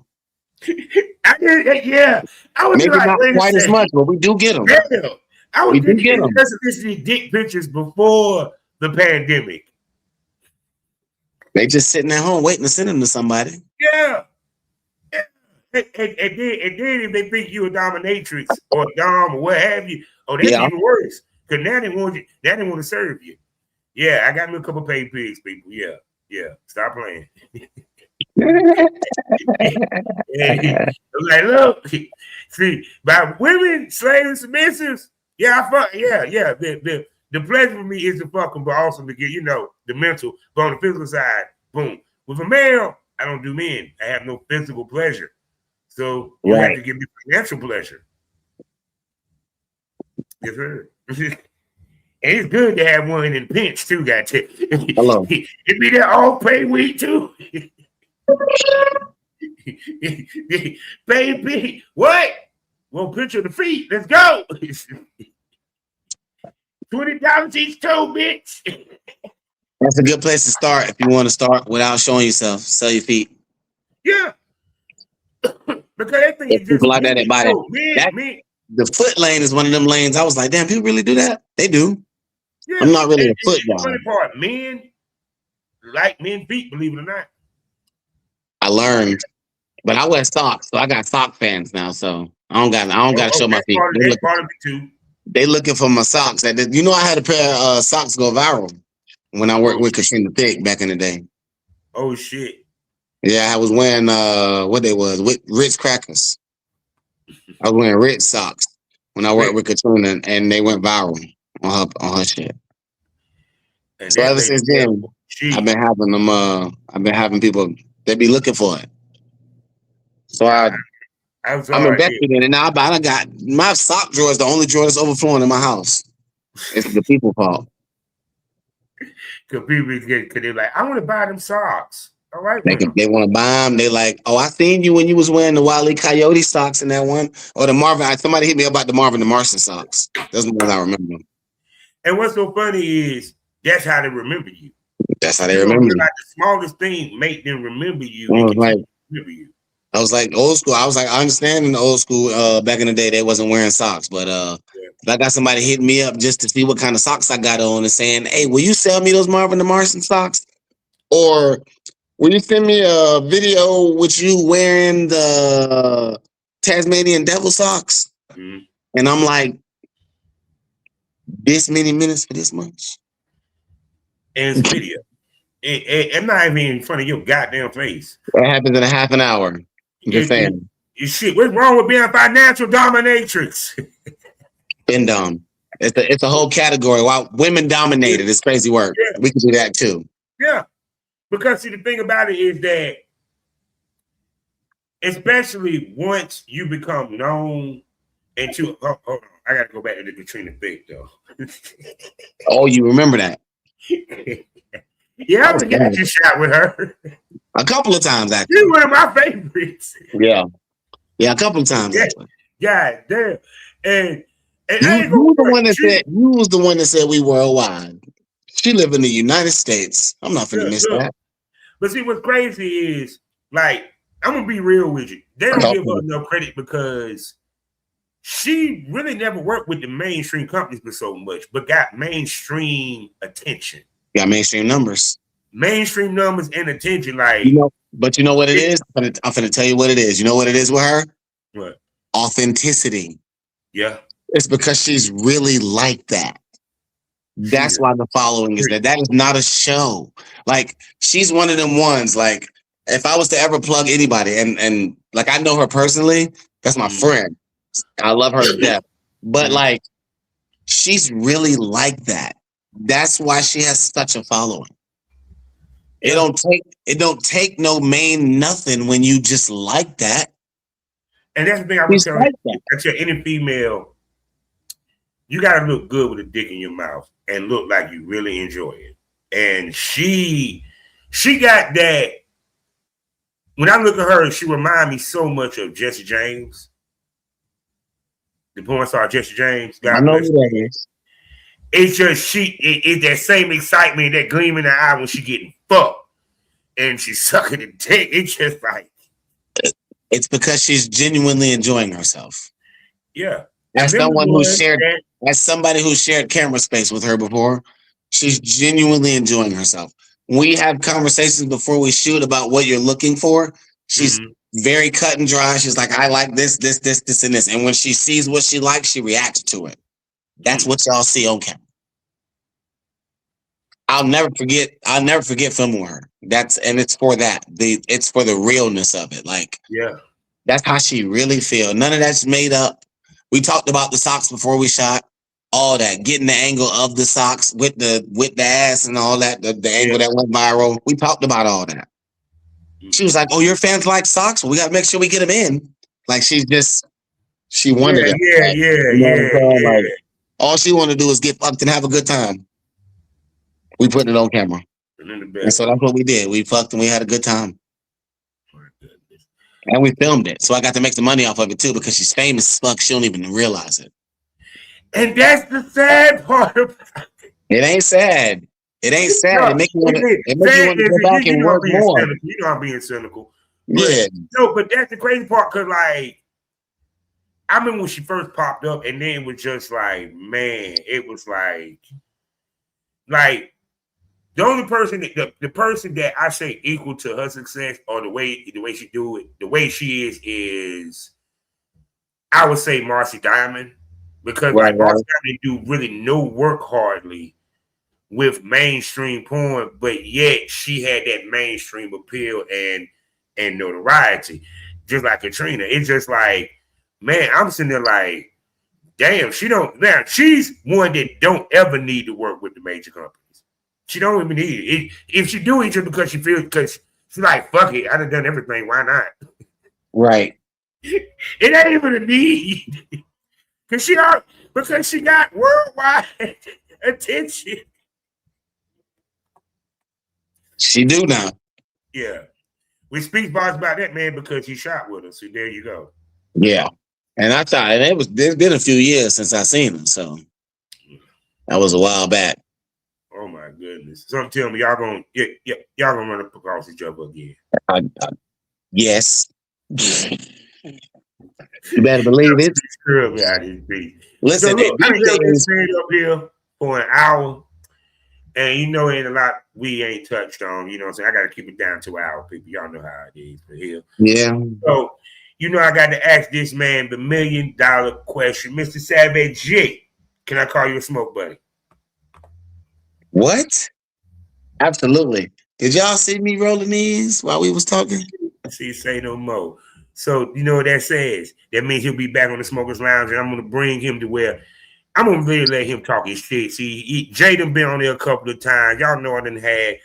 I did, yeah. I was Maybe like, not wait a quite as second. much, but we do get them. Damn. I was We do get getting them. unsolicited dick pictures before the pandemic. They just sitting at home waiting to send them to somebody. Yeah. And then if they think you a dominatrix or a dom or what have you, oh, that's even worse. Because now they want to serve you. Yeah, I got me a couple paid pigs, people. Yeah. Stop playing. Like, look, see, by women, slaves, submissives, yeah, The pleasure for me is to fuck them, but also to get, the mental. But on the physical side, boom. With a male, I don't do men. I have no physical pleasure. So you have to give me financial pleasure. Yes, sir. And it's good to have one in pinch too, got you. Hello. It be that all pay week too. Baby, what? Well, picture the feet. Let's go. $20 each toe, bitch. That's a good place to start if you want to start without showing yourself. Sell your feet. Yeah. Because that thing is just people like that buy that. Me. The foot lane is one of them lanes. I was like, damn, people really do that? They do. Yeah. I'm not really a foot guy. The funny part, men like men feet, believe it or not. I learned, but I wear socks, so I got sock fans now. So I don't got to show my feet. That's part of it too. They looking for my socks. I had a pair of socks go viral when I worked with Katrina Thick back in the day. Oh shit. Yeah, I was wearing what they was with Ritz crackers. I was wearing Ritz socks when I worked with Katrina, and they went viral on her shit. And so ever since then, I've been having them. I've been having people. They be looking for it. So I'm invested in it now. But I got my sock drawer is the only drawer that's overflowing in my house. It's the people fault. Because they're like, I want to buy them socks. All right, they want to buy them. They like, oh, I seen you when you was wearing the Wile E. Coyote socks in that one, or the Marvin. Somebody hit me about the Marvin the Martian socks. Those are the ones I remember. And what's so funny is that's how they remember you. That's how they remember you. Like the smallest thing make them remember you. I was like old school. I was like, I understand in the old school. Back in the day, they wasn't wearing socks, but if I got somebody hitting me up just to see what kind of socks I got on and saying, hey, will you sell me those Marvin the Martian socks? Or will you send me a video with you wearing the Tasmanian devil socks? Mm-hmm. And I'm like, this many minutes for this much? And it's video. I'm not even in front of your goddamn face. That happens in a half an hour. Just saying. Shit, what's wrong with being a financial dominatrix? Been dumb. It's a whole category. While women dominated, it's crazy work. Yeah. We can do that too. Yeah. Because see, the thing about it is that, especially once you become known into, hold on, I got to go back to the Katrina Thick though. Oh, you remember that? Yeah, I was got you shot with her a couple of times. Actually, she's one of my favorites. Yeah, a couple of times. Actually, God damn. And you was the one that said we worldwide. She live in the United States. I'm not finna miss that. But see, what's crazy is, like, I'm gonna be real with you. They don't give her no credit because she really never worked with the mainstream companies but so much, but got mainstream attention. Got mainstream numbers. Mainstream numbers and attention, like But you know what it is? I'm finna tell you what it is. You know what it is with her? What? Authenticity. Yeah. It's because she's really like that. That's why the following is that is not a show. Like, she's one of them ones. Like, if I was to ever plug anybody, and like, I know her personally, that's my friend. I love her to death. But like, she's really like that. That's why she has such a following. It don't take no main nothing when you just like that. And that's the thing I was telling you. That you're any female, you gotta look good with a dick in your mouth and look like you really enjoy it. And she got that. When I look at her, she reminds me so much of Jesse James, the porn star Jesse James. I know who that is. it's just it's that same excitement, that gleam in her eye when she getting fucked and she's sucking the dick. It's just like, It's because she's genuinely enjoying herself. yeah. As somebody who shared camera space with her before, she's genuinely enjoying herself. We have conversations before we shoot about what you're looking for. She's very cut and dry. She's like, I like this, and this. And when she sees what she likes, she reacts to it. That's what y'all see on camera. I'll never forget filming her. It's for that. It's for the realness of it. Like, yeah, that's how she really feels. None of that's made up. We talked about the socks before we shot. All that, getting the angle of the socks with the ass and all that, the angle that went viral. We talked about all that. She was like, "Oh, your fans like socks? Well, we got to make sure we get them in." Like, she wanted it. Yeah. Like, all she wanted to do is get fucked and have a good time. We put it on camera, and so that's what we did. We fucked and we had a good time. And we filmed it. So I got to make the money off of it too, because she's famous as fuck. She don't even realize it. And that's the sad part of it. It ain't sad. It ain't sad. No, it makes you want to go back and work more. You know I'm being cynical. Yeah. No, but that's the crazy part, because like, I remember when she first popped up, and then it was just like, man, it was like the only person the person that I say equal to her success, or the way she do it, the way she is I would say Marcy Diamond, because Marcy Diamond do really no work hardly with mainstream porn, but yet she had that mainstream appeal and notoriety, just like Katrina. It's just like, man, I'm sitting there like, damn, she's one that don't ever need to work with the major companies. She don't even need it. If she do it, just because because she's like, fuck it, I done everything. Why not? Right. It ain't even a need. Because she got worldwide attention. She do now. Yeah. We speak bars about that, man, because he shot with us. So there you go. Yeah. And I thought, there's been a few years since I seen him, so that was a while back. Oh my goodness! Something tell me y'all gonna run up across each other again. Yes. You better believe it. Listen, so look, I just stayed up here for an hour, and ain't a lot we ain't touched on. You know what I'm saying? I got to keep it down to an hour, people. Y'all know how it is for here. Yeah. So, I got to ask this man the $1 million question. Mr. Savage G, can I call you a smoke buddy? What? Absolutely. Did y'all see me rolling these while we was talking? See, say no more. So, you know what that says? That means he'll be back on the Smokers Lounge, and I'm going to bring him to where I'm going to really let him talk his shit. See, Jay done been on there a couple of times. Y'all know I done had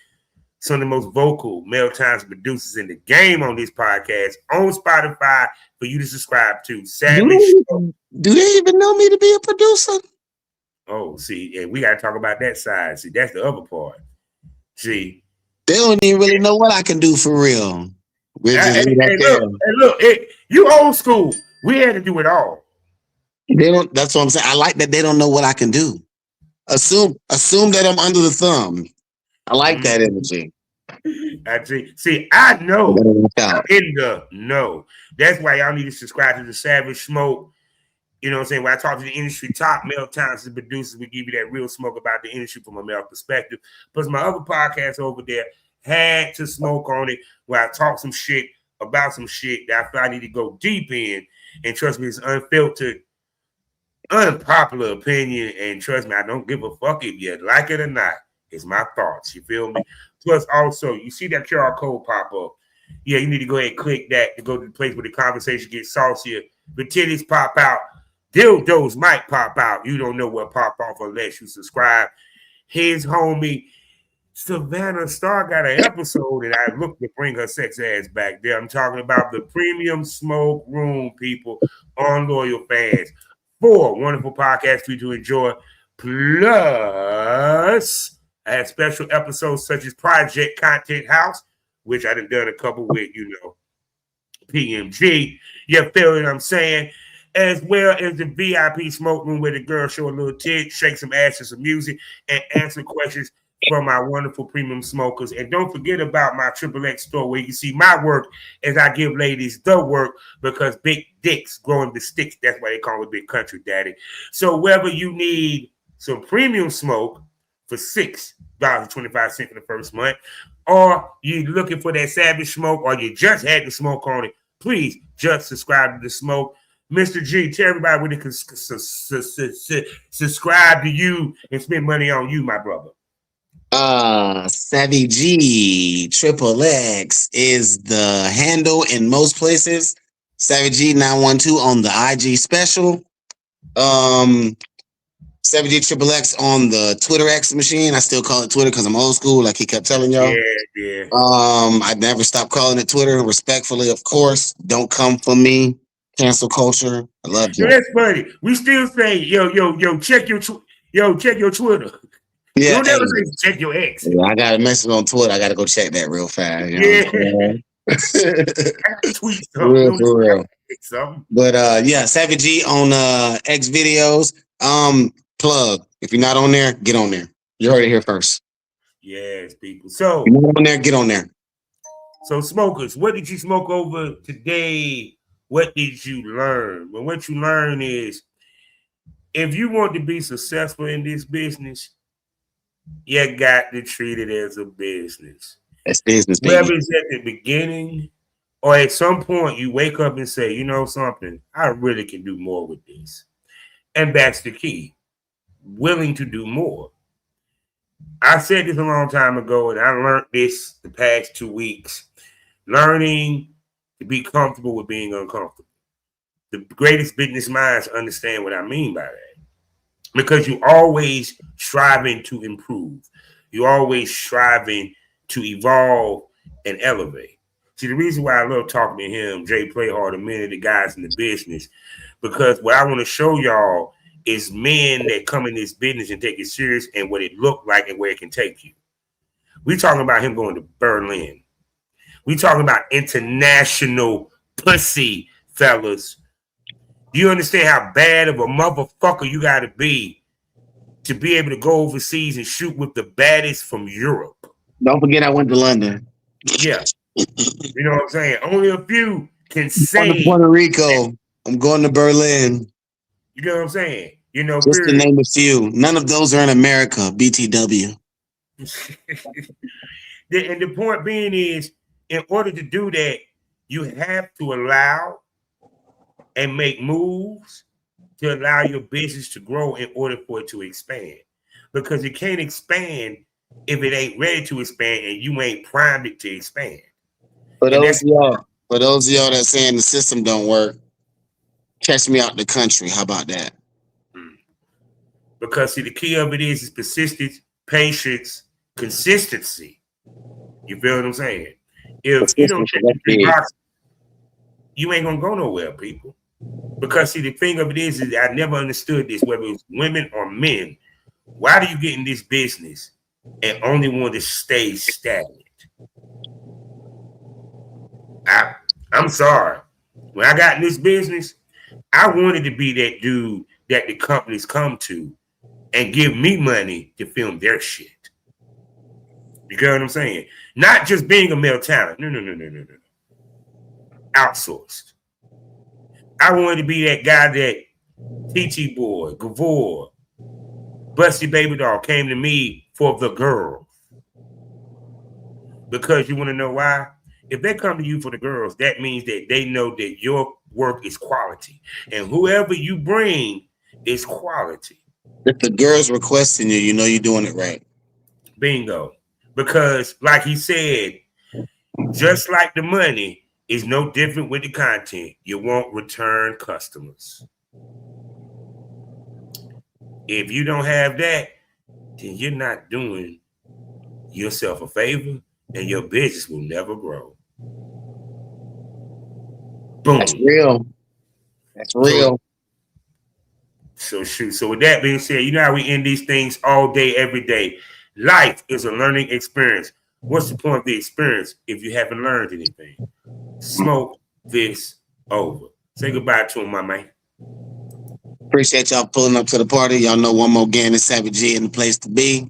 some of the most vocal male times producers in the game on this podcast on Spotify for you to subscribe to. Savage. Do they even know me to be a producer? Oh, see, and we got to talk about that side. See, that's the other part. See, they don't even really know what I can do for real. Look, you old school. We had to do it all. They don't. That's what I'm saying. I like that they don't know what I can do. Assume that I'm under the thumb. I like that energy. I see. I know. I'm in the know. That's why y'all need to subscribe to the Savage Smoke. You know what I'm saying? When I talk to the industry top male talented producers, we give you that real smoke about the industry from a male perspective. Plus, my other podcast over there had to smoke on it, where I talk some shit about some shit that I feel I need to go deep in. And trust me, it's unfiltered, unpopular opinion. And trust me, I don't give a fuck if you like it or not. It's my thoughts. You feel me? Plus, also, you see that QR code pop up. Yeah, you need to go ahead and click that to go to the place where the conversation gets saucier. The titties pop out. Dildos might pop out. You don't know what pop off unless you subscribe. His homie Savanna Star got an episode, and I look to bring her sex ass back there. I'm talking about the Premium Smoke Room, people, on Loyal Fans. 4 wonderful podcasts for you to enjoy. Plus, I have special episodes such as Project Content House, which I done a couple with, PMG. You feel what I'm saying? as well as the VIP smoke room where the girls show a little tit, shake some ass to some music, and answer questions from our wonderful premium smokers. And don't forget about my Triple X store where you can see my work as I give ladies the work because big dicks growing the sticks. That's why they call it Big Country Daddy. So whether you need some premium smoke for $6.25 for the first month, or you looking for that savage smoke, or you just had the smoke on it, please just subscribe to the smoke. Mr. G, tell everybody where they can subscribe to you and spend money on you, my brother. Savvy G Triple X is the handle in most places. Savvy G 912 on the IG special. Savvy G Triple X on the Twitter X machine. I still call it Twitter because I'm old school, like he kept telling y'all. Yeah. I never stopped calling it Twitter. Respectfully, of course. Don't come for me. Cancel culture. I love you. That's funny. We still say, yo, check your Twitter. Yeah, Don't ever say check your ex. Yeah, I got a message on Twitter. I got to go check that real fast. You know I got to tweet something. real. But yeah, Savvy G on X videos. Plug. If you're not on there, get on there. You heard it here first. Yes, people. So you're not on there, get on there. So smokers, what did you smoke over today? What did you learn? Well, what you learn is if you want to be successful in this business, you got to treat it as a business. That's business, baby. Whether it's at the beginning or at some point you wake up and say, you know something, I really can do more with this. And that's the key. Willing to do more. I said this a long time ago, and I learned this the past 2 weeks. Learning to be comfortable with being uncomfortable. The greatest business minds understand what I mean by that. Because you're always striving to improve. You're always striving to evolve and elevate. See, the reason why I love talking to him, Jay Playhard, and many of the guys in the business, because what I want to show y'all is men that come in this business and take it serious and what it looked like and where it can take you. We talking about him going to Berlin. We talking about international pussy, fellas. Do you understand how bad of a motherfucker you got to be able to go overseas and shoot with the baddest from Europe? Don't forget I went to London. Yeah. You know what I'm saying? Only a few can say. I'm going to Puerto Rico. I'm going to Berlin. You know what I'm saying? You know, just to name a few. None of those are in America. BTW. And the point being is, in order to do that, you have to allow and make moves to allow your business to grow in order for it to expand. Because it can't expand if it ain't ready to expand and you ain't primed it to expand. For those of y'all that saying the system don't work, catch me out the country. How about that? Because see, the key of it is persistence, patience, consistency. You feel what I'm saying? If you don't check the 3 boxes, you ain't gonna go nowhere, people. Because see, the thing of it is I never understood this, whether it's women or men. Why do you get in this business and only want to stay stagnant? I'm sorry. When I got in this business, I wanted to be that dude that the companies come to and give me money to film their shit. You get what I'm saying? Not just being a male talent. No. Outsourced. I wanted to be that guy that TT Boy, Gavor, Busty Baby Doll came to me for the girl. Because you want to know why? If they come to you for the girls, that means that they know that your work is quality. And whoever you bring is quality. If the girl's requesting you, you know you're doing it right. Bingo. Because, like he said, just like the money is no different with the content, you want return customers. If you don't have that, then you're not doing yourself a favor and your business will never grow. Boom. That's real. That's real. So shoot. So with that being said, you know how we end these things all day, every day. Life is a learning experience. What's the point of the experience if you haven't learned anything? Smoke this over. Say goodbye to him, my man. Appreciate y'all pulling up to the party. Y'all know one more again is Savage G in the place to be.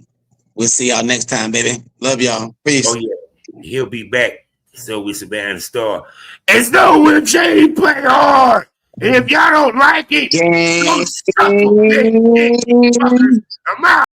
We'll see y'all next time, baby. Love y'all. Peace. Oh yeah, he'll be back. So with Savanna Star. It's no will change. Play hard. And if y'all don't like it, go suck a big dick. I'm out.